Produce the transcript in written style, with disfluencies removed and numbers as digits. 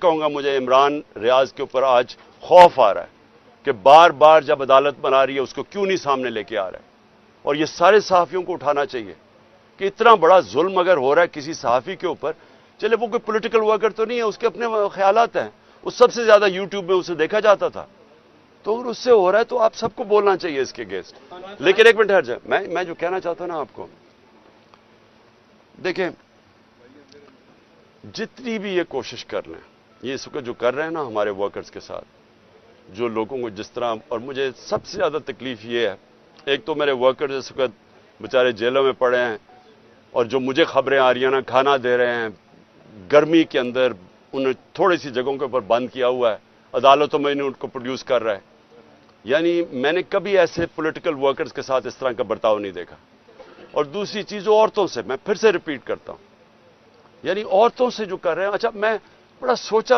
कहूंगा मुझे इमरान रियाज के ऊपर आज खौफ आ रहा है कि बार बार जब अदालत बना रही है उसको क्यों नहीं सामने लेके आ रहा है। और ये सारे सहाफ़ियों को उठाना चाहिए कि इतना बड़ा जुल्म अगर हो रहा है किसी सहाफ़ी के ऊपर, चले वो कोई पॉलिटिकल वर्कर तो नहीं है, उसके अपने ख्यालात हैं, वो सबसे ज्यादा यूट्यूब में उसे देखा जाता था, तो अगर उससे हो रहा है तो आप सबको बोलना चाहिए इसके अगेंस्ट। लेकिन एक मिनट हट जाए, मैं जो कहना चाहता हूं ना आपको, देखें जितनी भी ये कोशिश कर लें, ये इस वक्त जो कर रहे हैं ना हमारे वर्कर्स के साथ, जो लोगों को जिस तरह, और मुझे सबसे ज्यादा तकलीफ ये है, एक तो मेरे वर्कर्स इस वक्त बेचारे जेलों में पड़े हैं और जो मुझे खबरें आ रही हैं ना, खाना दे रहे हैं गर्मी के अंदर, उन्हें थोड़ी सी जगहों के ऊपर बंद किया हुआ है, अदालतों में इन्हें उनको प्रोड्यूस कर रहा है। यानी मैंने कभी ऐसे पॉलिटिकल वर्कर्स के साथ इस तरह का बर्ताव नहीं देखा। और दूसरी चीज औरतों से, मैं फिर से रिपीट करता हूं, यानी औरतों से जो कर रहे हैं, अच्छा मैं बड़ा सोचा